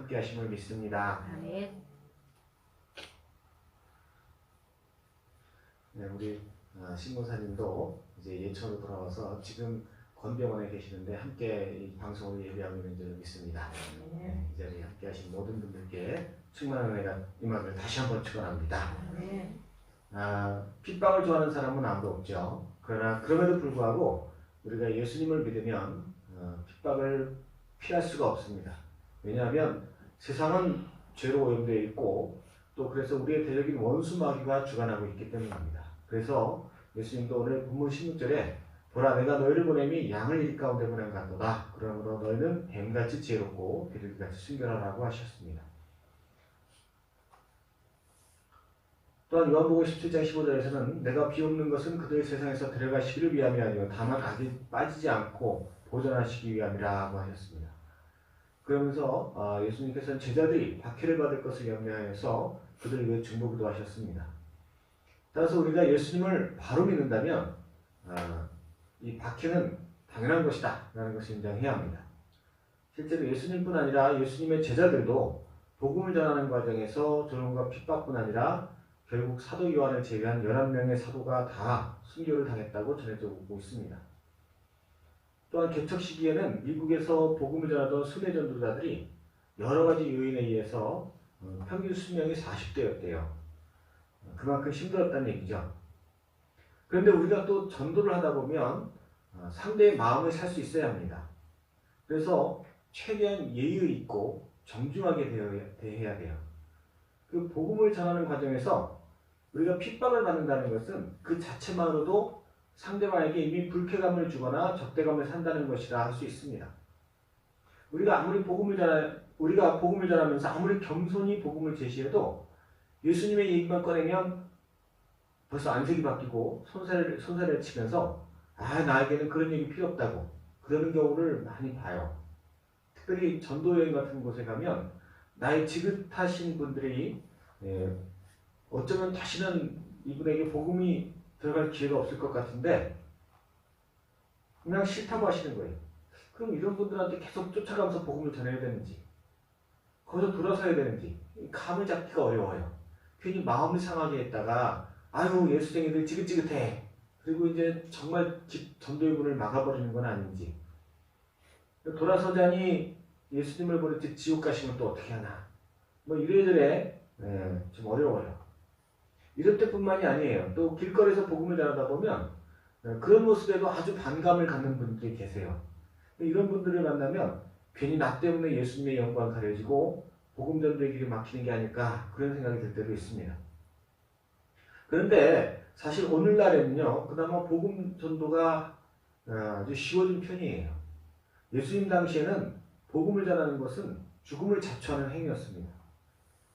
함께 하심을 믿습니다. 아멘. 네, 우리 신고사님도 이제 예천으로 돌아와서 지금 건병원에 계시는데 함께 이 방송을 예배하고 있는 줄 믿습니다. 네, 이 자리에 함께 하신 모든 분들께 충만한 은혜가 임함을 다시 한번 축원합니다. 핍박을 좋아하는 사람은 아무도 없죠. 그러나 그럼에도 불구하고 우리가 예수님을 믿으면 핍박을 피할 수가 없습니다. 왜냐하면 세상은 죄로 오염되어 있고 또 그래서 우리의 대적인 원수 마귀가 주관하고 있기 때문입니다. 그래서 예수님도 오늘 본문 16절에 보라 내가 너희를 보냄이 양을 일 가운데 보낸 같도다. 그러므로 너희는 뱀같이 지혜롭고 비둘기같이 순결하라고 하셨습니다. 또한 요한복음 17장 15절에서는 내가 비옵는 것은 그들 세상에서 데려가시기를 위함이 아니요 다만 악이 빠지지 않고 보존하시기 위함이라고 하셨습니다. 그러면서 예수님께서는 제자들이 박해를 받을 것을 염려하여서 그들을 위해 중보기도 하셨습니다. 따라서 우리가 예수님을 바로 믿는다면 이 박해는 당연한 것이다 라는 것을 인정해야 합니다. 실제로 예수님뿐 아니라 예수님의 제자들도 복음을 전하는 과정에서 조롱과 핍박뿐 아니라 결국 사도 요한을 제외한 11명의 사도가 다 순교를 당했다고 전해져 오고 있습니다. 또한 개척 시기에는 미국에서 복음을 전하던 순회 전도자들이 여러 가지 요인에 의해서 평균 수명이 40대였대요. 그만큼 힘들었다는 얘기죠. 그런데 우리가 또 전도를 하다 보면 상대의 마음을 살 수 있어야 합니다. 그래서 최대한 예의 있고 정중하게 대해야 돼요. 그 복음을 전하는 과정에서 우리가 핍박을 받는다는 것은 그 자체만으로도 상대방에게 이미 불쾌감을 주거나 적대감을 산다는 것이라 할 수 있습니다. 우리가 복음을 전하면서 아무리 겸손히 복음을 제시해도 예수님의 얘기만 꺼내면 벌써 안색이 바뀌고 손살을 치면서 나에게는 그런 얘기 필요 없다고 그러는 경우를 많이 봐요. 특별히 전도여행 같은 곳에 가면 나의 지긋하신 분들이 어쩌면 다시는 이분에게 복음이 들어갈 기회가 없을 것 같은데 그냥 싫다고 하시는 거예요. 그럼 이런 분들한테 계속 쫓아가면서 복음을 전해야 되는지 거기서 돌아서야 되는지 감을 잡기가 어려워요. 괜히 마음을 상하게 했다가 예수쟁이들 지긋지긋해. 그리고 이제 정말 전도의 문을 막아버리는 건 아닌지 돌아서자니 예수님을 버리지 지옥 가시면 또 어떻게 하나 이래저래 좀 어려워요. 이럴 때뿐만이 아니에요. 또 길거리에서 복음을 전하다 보면 그런 모습에도 아주 반감을 갖는 분들이 계세요. 이런 분들을 만나면 괜히 나 때문에 예수님의 영광 가려지고 복음 전도의 길이 막히는 게 아닐까 그런 생각이 들 때도 있습니다. 그런데 사실 오늘날에는요 그나마 복음 전도가 아주 쉬워진 편이에요. 예수님 당시에는 복음을 전하는 것은 죽음을 자초하는 행위였습니다.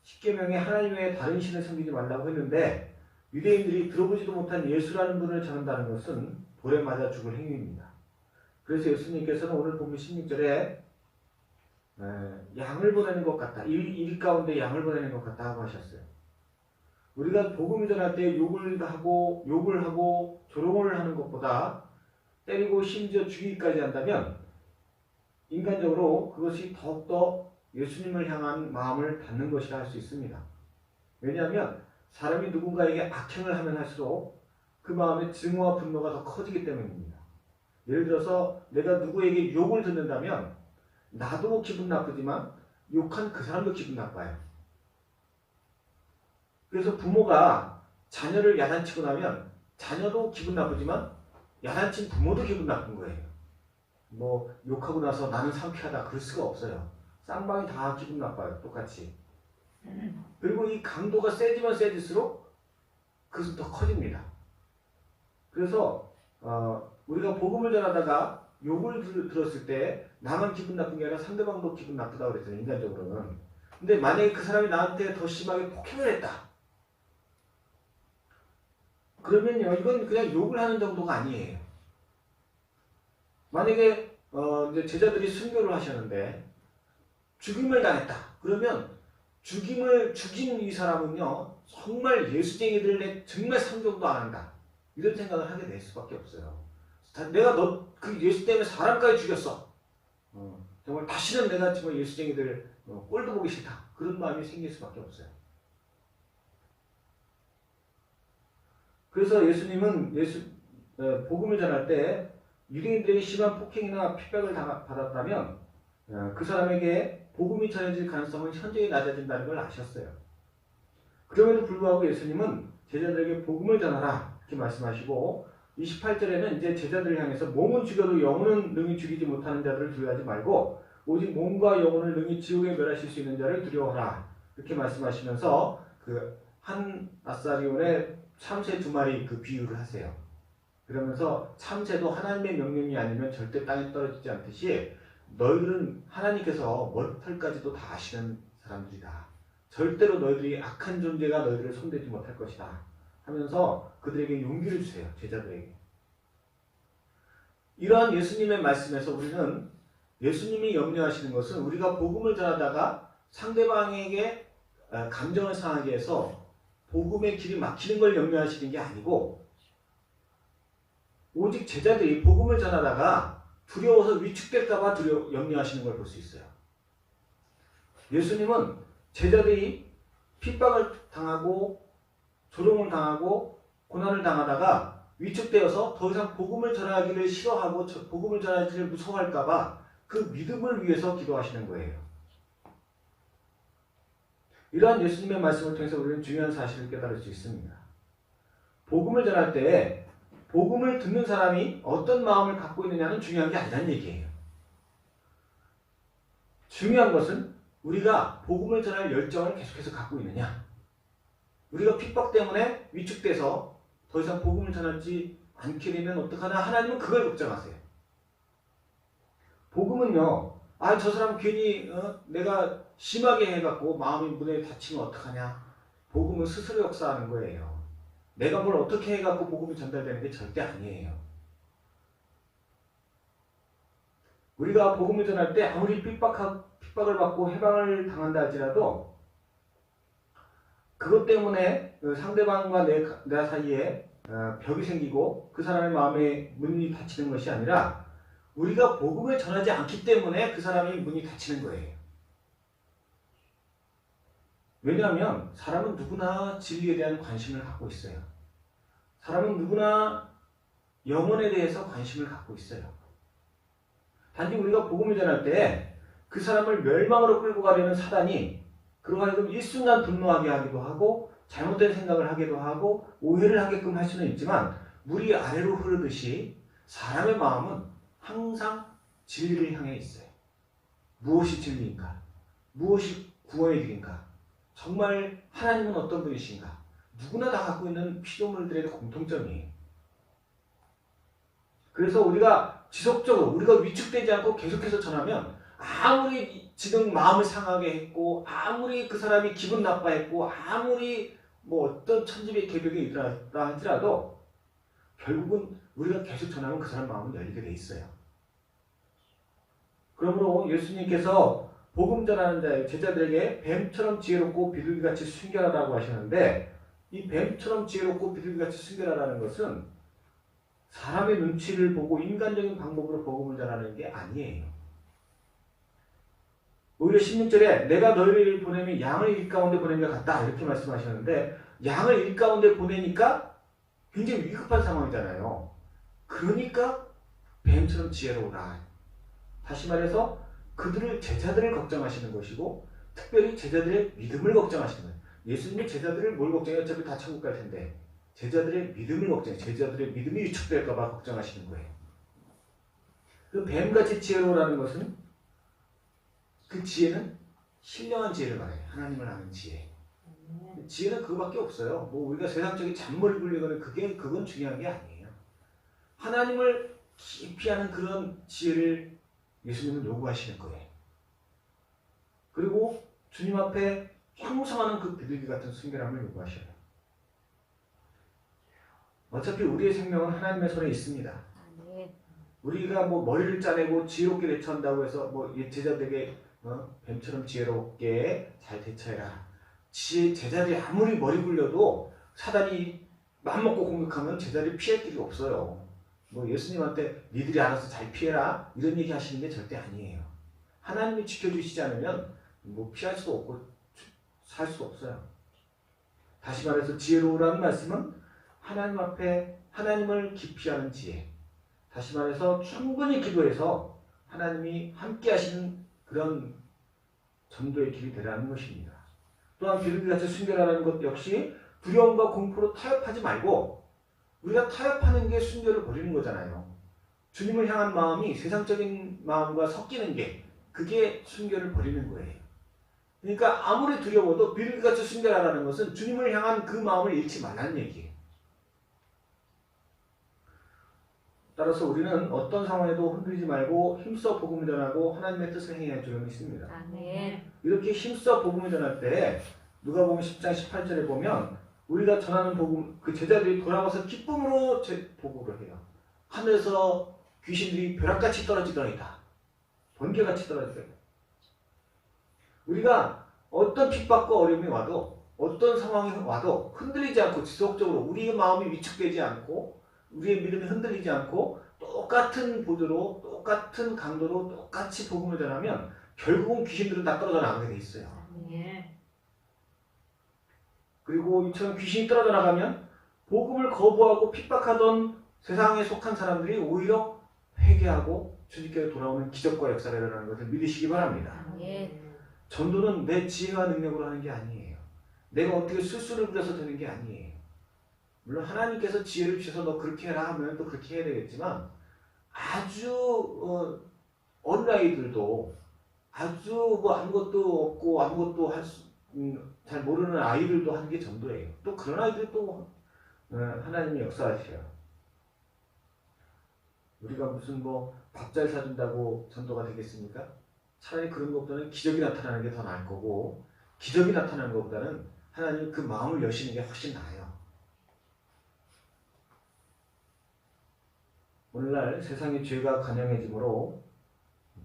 십계명에 하나님 외에 다른 신을 섬기지 말라고 했는데 유대인들이 들어보지도 못한 예수라는 분을 전한다는 것은 돌에 맞아 죽을 행위입니다. 그래서 예수님께서는 오늘 본문 16절에 양을 보내는 것 같다. 일 가운데 양을 보내는 것 같다 하고 하셨어요. 우리가 복음을 전할 때 욕을 하고 조롱을 하는 것보다 때리고 심지어 죽이기까지 한다면 인간적으로 그것이 더욱더 예수님을 향한 마음을 닫는 것이라 할 수 있습니다. 왜냐하면 사람이 누군가에게 악행을 하면 할수록 그 마음의 증오와 분노가 더 커지기 때문입니다. 예를 들어서 내가 누구에게 욕을 듣는다면 나도 기분 나쁘지만 욕한 그 사람도 기분 나빠요. 그래서 부모가 자녀를 야단치고 나면 자녀도 기분 나쁘지만 야단친 부모도 기분 나쁜 거예요. 욕하고 나서 나는 상쾌하다 그럴 수가 없어요. 쌍방이 다 기분 나빠요. 똑같이. 그리고 이 강도가 세지면 세질수록 그것은 더 커집니다. 그래서 우리가 복음을 전하다가 욕을 들었을 때 나만 기분 나쁜 게 아니라 상대방도 기분 나쁘다고 그랬잖아요. 인간적으로는. 근데 만약에 그 사람이 나한테 더 심하게 폭행을 했다. 그러면요 이건 그냥 욕을 하는 정도가 아니에요. 만약에 이제 제자들이 순교를 하셨는데 죽임을 당했다. 그러면 죽인 이 사람은요 정말 예수쟁이들 정말 상종도 안 한다. 이런 생각을 하게 될 수밖에 없어요. 내가 그 예수 때문에 사람까지 죽였어. 정말 다시는 내가 정말 예수쟁이들 꼴도 보기 싫다. 그런 마음이 생길 수밖에 없어요. 그래서 예수님은 복음을 전할 때 유대인들에게 심한 폭행이나 핍박을 받았다면 그 사람에게 복음이 전해질 가능성은 현저히 낮아진다는 걸 아셨어요. 그럼에도 불구하고 예수님은 제자들에게 복음을 전하라 이렇게 말씀하시고 28절에는 이제 제자들을 향해서 몸은 죽여도 영혼은 능히 죽이지 못하는 자들을 두려워하지 말고 오직 몸과 영혼을 능히 지옥에 멸하실 수 있는 자를 두려워하라 이렇게 말씀하시면서 그 한 나사리온의 참새 2마리 그 비유를 하세요. 그러면서 참새도 하나님의 명령이 아니면 절대 땅에 떨어지지 않듯이 너희들은 하나님께서 머리털까지도 다 아시는 사람들이다. 절대로 너희들이 악한 존재가 너희들을 손대지 못할 것이다. 하면서 그들에게 용기를 주세요. 제자들에게. 이러한 예수님의 말씀에서 우리는 예수님이 염려하시는 것은 우리가 복음을 전하다가 상대방에게 감정을 상하게 해서 복음의 길이 막히는 걸 염려하시는 게 아니고 오직 제자들이 복음을 전하다가 두려워서 위축될까 봐 염려하시는 걸 볼 수 있어요. 예수님은 제자들이 핍박을 당하고 조롱을 당하고 고난을 당하다가 위축되어서 더 이상 복음을 전하기를 싫어하고 복음을 전하기를 무서워할까 봐 그 믿음을 위해서 기도하시는 거예요. 이러한 예수님의 말씀을 통해서 우리는 중요한 사실을 깨달을 수 있습니다. 복음을 전할 때 복음을 듣는 사람이 어떤 마음을 갖고 있느냐는 중요한 게 아니라는 얘기예요. 중요한 것은 우리가 복음을 전할 열정을 계속해서 갖고 있느냐. 우리가 핍박 때문에 위축돼서 더 이상 복음을 전하지 않게 되면 어떡하나 하나님은 그걸 걱정하세요. 복음은요. 저 사람 괜히 내가 심하게 해갖고 마음이 문에 닫히면 어떡하냐. 복음은 스스로 역사하는 거예요. 내가 뭘 어떻게 해갖고 복음이 전달되는 게 절대 아니에요. 우리가 복음을 전할 때 아무리 핍박을 받고 해방을 당한다 할지라도 그것 때문에 상대방과 내 사이에 벽이 생기고 그 사람의 마음에 문이 닫히는 것이 아니라 우리가 복음을 전하지 않기 때문에 그 사람이 문이 닫히는 거예요. 왜냐하면 사람은 누구나 진리에 대한 관심을 갖고 있어요. 사람은 누구나 영혼에 대해서 관심을 갖고 있어요. 단지 우리가 복음을 전할 때 그 사람을 멸망으로 끌고 가려는 사단이 그러고 하여금 일순간 분노하게 하기도 하고 잘못된 생각을 하기도 하고 오해를 하게끔 할 수는 있지만 물이 아래로 흐르듯이 사람의 마음은 항상 진리를 향해 있어요. 무엇이 진리인가? 무엇이 구원의 길인가? 정말 하나님은 어떤 분이신가? 누구나 다 갖고 있는 피조물들의 공통점이에요. 그래서 우리가 지속적으로 우리가 위축되지 않고 계속해서 전하면 아무리 지금 마음을 상하게 했고 아무리 그 사람이 기분 나빠했고 아무리 어떤 천지개벽이 일어났다 할지라도 결국은 우리가 계속 전하면 그 사람 마음은 열리게 돼 있어요. 그러므로 예수님께서 복음 전하는 자의 제자들에게 뱀처럼 지혜롭고 비둘기같이 순결하다고 하시는데 이 뱀처럼 지혜롭고 비둘기같이 순결하다는 것은 사람의 눈치를 보고 인간적인 방법으로 복음을 전하는 게 아니에요. 오히려 16절에 내가 너희를 보내면 양을 일 가운데 보낸 것 같다 이렇게 말씀하셨는데 양을 일 가운데 보내니까 굉장히 위급한 상황이잖아요. 그러니까 뱀처럼 지혜로우라. 다시 말해서 제자들을 걱정하시는 것이고 특별히 제자들의 믿음을 걱정하시는 거예요. 예수님이 제자들을 뭘 걱정해요? 어차피 다 천국 갈 텐데 제자들의 믿음을 걱정해요. 제자들의 믿음이 위축될까 봐 걱정하시는 거예요. 그 뱀같이 지혜로우라는 것은 그 지혜는 신령한 지혜를 말해요. 하나님을 아는 지혜. 지혜는 그거밖에 없어요. 우리가 세상적인 잔머리 굴리거나 그건 중요한 게 아니에요. 하나님을 깊이 아는 그런 지혜를 예수님은 요구하시는 거예요. 그리고 주님 앞에 형성하는 그 비둘기 같은 순결함을 요구하셔요. 어차피 우리의 생명은 하나님의 손에 있습니다. 우리가 머리를 짜내고 지혜롭게 대처한다고 해서 제자들에게 뱀처럼 지혜롭게 잘 대처해라. 제자들이 아무리 머리 굴려도 사단이 맘먹고 공격하면 제자들이 피할 길이 없어요. 예수님한테 니들이 알아서 잘 피해라 이런 얘기 하시는 게 절대 아니에요. 하나님이 지켜주시지 않으면 뭐 피할 수도 없고 살 수도 없어요. 다시 말해서 지혜로우라는 말씀은 하나님 앞에 하나님을 깊이 아는 지혜. 다시 말해서 충분히 기도해서 하나님이 함께 하시는 그런 전도의 길이 되라는 것입니다. 또한 비둘기같이 순결하라는 것 역시 두려움과 공포로 타협하지 말고 우리가 타협하는 게 순결을 버리는 거잖아요. 주님을 향한 마음이 세상적인 마음과 섞이는 게 그게 순결을 버리는 거예요. 그러니까 아무리 두려워도 비둘기같이 순결하라는 것은 주님을 향한 그 마음을 잃지 말라는 얘기예요. 따라서 우리는 어떤 상황에도 흔들리지 말고 힘써 복음을 전하고 하나님의 뜻을 행해야 줄 믿습니다. 아멘. 이렇게 힘써 복음을 전할 때 누가복음 10장 18절에 보면 우리가 전하는 복음, 그 제자들이 돌아와서 기쁨으로 보고를 해요. 하늘에서 귀신들이 벼락같이 떨어지더이다. 번개같이 떨어지더이다. 우리가 어떤 핍박과 어려움이 와도 어떤 상황이 와도 흔들리지 않고 지속적으로 우리의 마음이 위축되지 않고 우리의 믿음이 흔들리지 않고 똑같은 보도로 똑같은 강도로 똑같이 복음을 전하면 결국은 귀신들은 다 떨어져 나가게 돼 있어요. 예. 그리고 이처럼 귀신이 떨어져 나가면 복음을 거부하고 핍박하던 세상에 속한 사람들이 오히려 회개하고 주님께로 돌아오는 기적과 역사가 일어나는 것을 믿으시기 바랍니다. 예. 전도는 내 지혜와 능력으로 하는 게 아니에요. 내가 어떻게 술수를 부려서 되는 게 아니에요. 물론 하나님께서 지혜를 주셔서 너 그렇게 해라 하면 또 그렇게 해야 되겠지만 아주 어린 아이들도 아주 뭐 아무것도 없고 아무것도 잘 모르는 아이들도 하는 게 전도예요. 또 그런 아이들 또 하나님이 역사하셔요. 우리가 무슨 뭐 밥 잘 사준다고 전도가 되겠습니까? 차라리 그런 것보다는 기적이 나타나는 게 더 나을 거고 기적이 나타나는 것보다는 하나님 그 마음을 여시는 게 훨씬 나아요. 오늘날 세상의 죄가 간영해지므로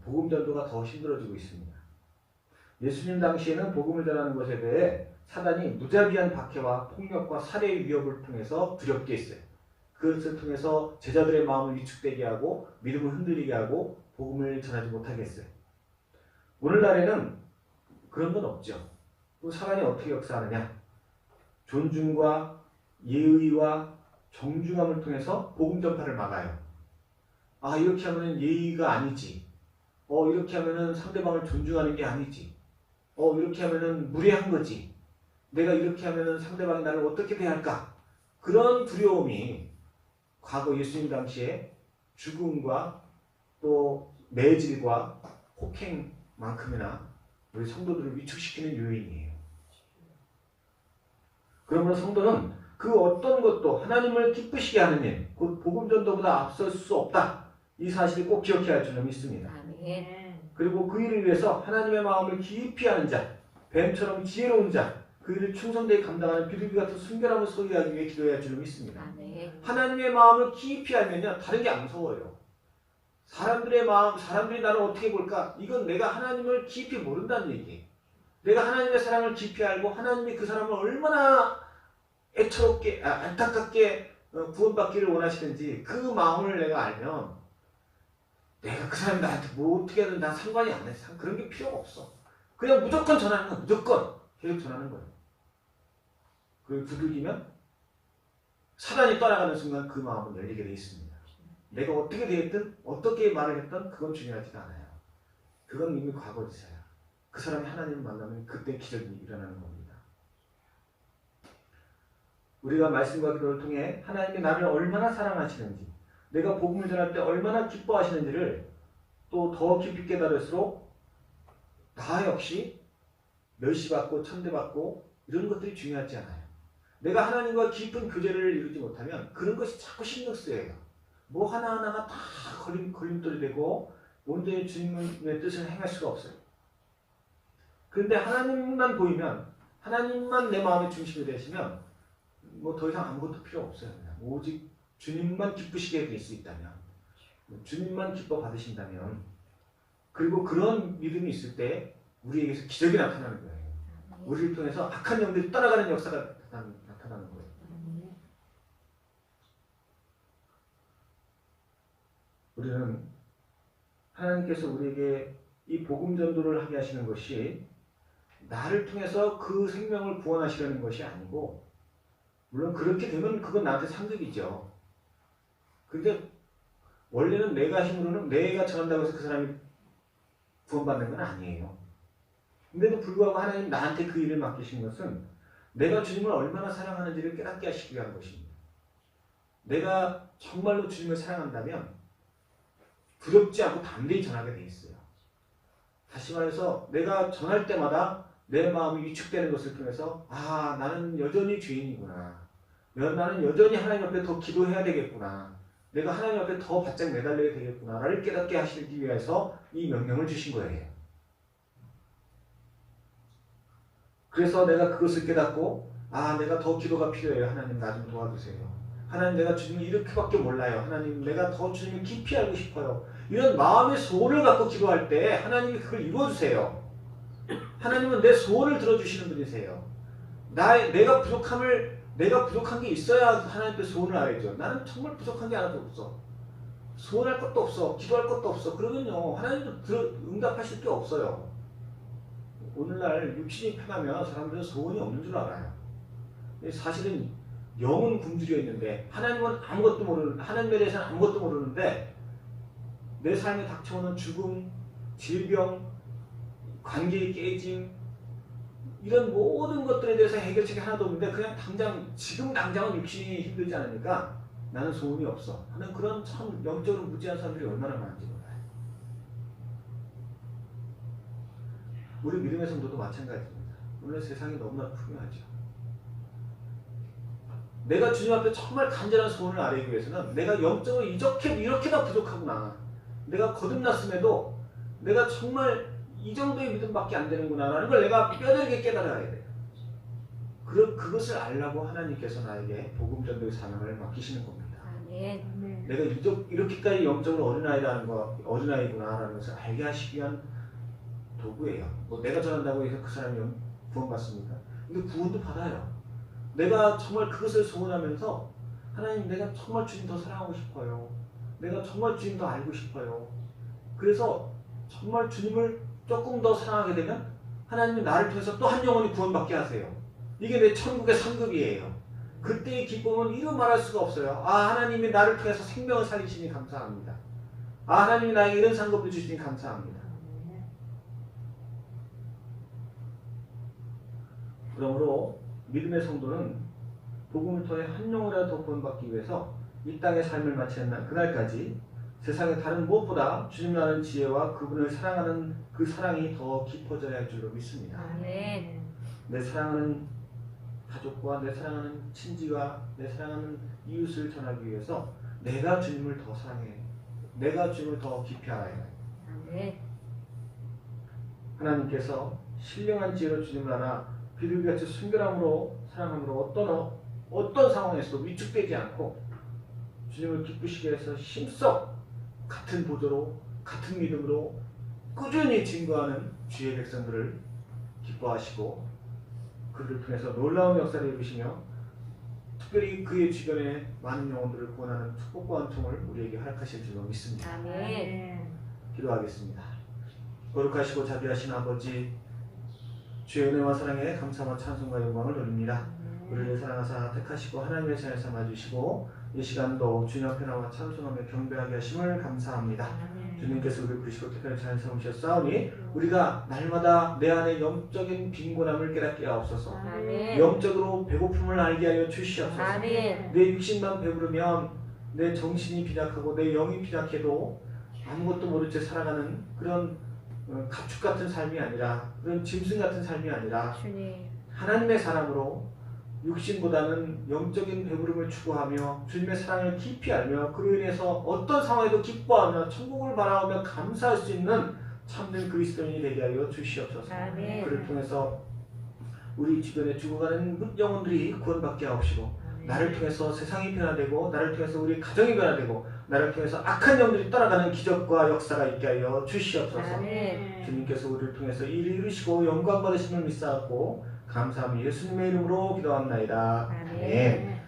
복음 전도가 더 힘들어지고 있습니다. 예수님 당시에는 복음을 전하는 것에 대해 사단이 무자비한 박해와 폭력과 살해의 위협을 통해서 두렵게 했어요. 그것을 통해서 제자들의 마음을 위축되게 하고 믿음을 흔들리게 하고 복음을 전하지 못하게 했어요. 오늘날에는 그런 건 없죠. 또 사단이 어떻게 역사하느냐? 존중과 예의와 정중함을 통해서 복음 전파를 막아요. 아, 이렇게 하면 예의가 아니지. 이렇게 하면 상대방을 존중하는 게 아니지. 이렇게 하면 무례한 거지. 내가 이렇게 하면 상대방이 나를 어떻게 대할까? 그런 두려움이 과거 예수님 당시에 죽음과 또 매질과 폭행만큼이나 우리 성도들을 위축시키는 요인이에요. 그러므로 성도는 그 어떤 것도 하나님을 기쁘시게 하는 일, 곧 복음 전도보다 앞설 수 없다. 이 사실을 꼭 기억해야 할 줄은 믿습니다. 아멘. 그리고 그 일을 위해서 하나님의 마음을 깊이 아는 자, 뱀처럼 지혜로운 자, 그 일을 충성되게 감당하는 비둘기 같은 순결함을 소유하기 위해 기도해야 할 줄은 믿습니다. 아멘. 하나님의 마음을 깊이 알면요, 다른 게 안 무서워요. 사람들의 마음, 사람들이 나를 어떻게 볼까? 이건 내가 하나님을 깊이 모른다는 얘기예요. 내가 하나님의 사랑을 깊이 알고 하나님이 그 사람을 얼마나 애처롭게, 안타깝게 구원받기를 원하시는지 그 마음을 내가 알면 내가 그 사람이 나한테 뭐 어떻게 하든 난 상관이 안 해. 그런 게 필요가 없어. 그냥 무조건 전하는 거야. 무조건 계속 전하는 거예요. 그리고 두들기면 사단이 떠나가는 순간 그 마음은 열리게 돼 있습니다. 내가 어떻게 되었든 어떻게 말을 했든 그건 중요하지가 않아요. 그건 이미 과거지사야. 그 사람이 하나님을 만나면 그때 기적이 일어나는 겁니다. 우리가 말씀과 기도를 통해 하나님이 나를 얼마나 사랑하시는지, 내가 복음을 전할 때 얼마나 기뻐하시는지를 또 더 깊이 깨달을수록 나 역시 멸시받고 천대받고 이런 것들이 중요하지 않아요. 내가 하나님과 깊은 교제를 이루지 못하면 그런 것이 자꾸 신경 쓰여요. 뭐 하나하나가 다 걸림돌이 되고 온전히 주님의 뜻을 행할 수가 없어요. 그런데 하나님만 보이면, 하나님만 내 마음의 중심이 되시면 뭐 더 이상 아무것도 필요 없어요. 그냥 오직 주님만 기쁘시게 될 수 있다면, 주님만 기뻐 받으신다면, 그리고 그런 믿음이 있을 때 우리에게서 기적이 나타나는 거예요. 우리를 통해서 악한 영들이 떠나가는 역사가 나타나는 거예요. 우리는 하나님께서 우리에게 이 복음 전도를 하게 하시는 것이 나를 통해서 그 생명을 구원하시려는 것이 아니고, 물론 그렇게 되면 그건 나한테 상급이죠. 근데 원래는 내가 힘으로는 내가 전한다고 해서 그 사람이 구원받는 건 아니에요. 근데도 불구하고 하나님 나한테 그 일을 맡기신 것은 내가 주님을 얼마나 사랑하는지를 깨닫게 하시기 위한 것입니다. 내가 정말로 주님을 사랑한다면 두렵지 않고 담대히 전하게 돼 있어요. 다시 말해서 내가 전할 때마다 내 마음이 위축되는 것을 통해서 나는 여전히 죄인이구나. 나는 여전히 하나님 앞에 더 기도해야 되겠구나. 내가 하나님 앞에 더 바짝 매달려야 되겠구나를 깨닫게 하시기 위해서 이 명령을 주신 거예요. 그래서 내가 그것을 깨닫고 내가 더 기도가 필요해요. 하나님 나 좀 도와주세요. 하나님 내가 주님을 이렇게밖에 몰라요. 하나님 내가 더 주님을 깊이 알고 싶어요. 이런 마음의 소원을 갖고 기도할 때 하나님이 그걸 이루어주세요. 하나님은 내 소원을 들어주시는 분이세요. 내가 부족한 게 있어야 하나님께 소원을 알아야죠. 나는 정말 부족한 게 하나도 없어. 소원할 것도 없어. 기도할 것도 없어. 그러면요 하나님도 응답하실 게 없어요. 오늘날 육신이 편하면 사람들은 소원이 없는 줄 알아요. 사실은 영은 굶주려 있는데 하나님은 아무것도 모르는, 하나님에 대해서는 아무것도 모르는데 내 삶에 닥쳐오는 죽음, 질병, 관계의 깨짐, 이런 모든 것들에 대해서 해결책이 하나도 없는데 그냥 지금 당장은 육신이 힘들지 않으니까 나는 소원이 없어 하는 그런 참 영적으로 무지한 사람들이 얼마나 많은지 몰라요. 우리 믿음의 성도도 마찬가지입니다. 오늘 세상이 너무나 풍요하죠. 내가 주님 앞에 정말 간절한 소원을 아뢰기 위해서는 내가 영적으로 이렇게나 부족하구나. 내가 거듭났음에도 내가 정말 이 정도의 믿음밖에 안 되는구나 라는 걸 내가 뼈저리게 깨달아야 돼요. 그것을 알라고 하나님께서 나에게 복음 전도의 사명을 맡기시는 겁니다. 아멘. 내가 이렇게까지 영적으로 어린아이구나라는 것을 알게 하시기 위한 도구예요. 내가 전한다고 해서 그 사람이 구원받습니까? 근데 구원도 받아요. 내가 정말 그것을 소원하면서 하나님 내가 정말 주님 더 사랑하고 싶어요. 내가 정말 주님 더 알고 싶어요. 그래서 정말 주님을 조금 더 사랑하게 되면 하나님이 나를 통해서 또 한 영혼이 구원받게 하세요. 이게 내 천국의 상급이에요. 그때의 기쁨은 이루 말할 수가 없어요. 하나님이 나를 통해서 생명을 살리시니 감사합니다. 하나님이 나에게 이런 상급을 주시니 감사합니다. 그러므로 믿음의 성도는 복음을 통해 한 영혼이라도 더 구원받기 위해서 이 땅의 삶을 마치는 그날까지 세상의 다른 무엇보다 주님을 아는 지혜와 그분을 사랑하는 그 사랑이 더 깊어져야 할 줄로 믿습니다. 아멘. 내 사랑하는 가족과 내 사랑하는 친지와 내 사랑하는 이웃을 전하기 위해서 내가 주님을 더 사랑해. 내가 주님을 더 깊이 알아야 해. 아멘. 하나님께서 신령한 지혜로 주님을 알아 비둘기같이 순결함으로 사랑함으로 어떤 상황에서도 위축되지 않고 주님을 기쁘시게 해서 힘써 같은 보조로 같은 믿음으로 꾸준히 증거하는 주의 백성들을 기뻐하시고 그를 통해서 놀라운 역사를 이루시며 특별히 그의 주변에 많은 영혼들을 구원하는 축복과 은총을 우리에게 허락하실 줄로 믿습니다. 아멘. 기도하겠습니다. 거룩하시고 자비하신 아버지, 주의 은혜와 사랑에 감사와 찬송과 영광을 돌립니다. 우리를 사랑하사 택하시고 하나님의 자녀 삼아주시고 이 시간도 주님 앞에 나와 찬송하며 경배하게 하심을 감사합니다. 주님께서 우리를 부르시고 특별히 자녀 삼으셨사오니 우리가 날마다 내 안에 영적인 빈곤함을 깨닫게 하옵소서. 아멘. 영적으로 배고픔을 알게 하여 주시옵소서. 아멘. 내 육신만 배부르면 내 정신이 빈약하고 내 영이 빈약해도 아무것도 모른 채 살아가는 그런 가축 같은 삶이 아니라 그런 짐승 같은 삶이 아니라 주님. 하나님의 사랑으로 육신보다는 영적인 배부름을 추구하며 주님의 사랑을 깊이 알며 그로 인해서 어떤 상황에도 기뻐하며 천국을 바라보며 감사할 수 있는 참된 그리스도인이 되게 하여 주시옵소서. 아멘. 그를 통해서 우리 주변에 죽어가는 영혼들이 구원받게 하옵시고 나를 통해서 세상이 변화되고 나를 통해서 우리 가정이 변화되고 나를 통해서 악한 영들이 떠나가는 기적과 역사가 있게 하여 주시옵소서. 아멘. 주님께서 우리를 통해서 일을 이루시고 영광 받으심을 믿사옵고 감사함이 예수님의 이름으로 기도합나이다. 아멘.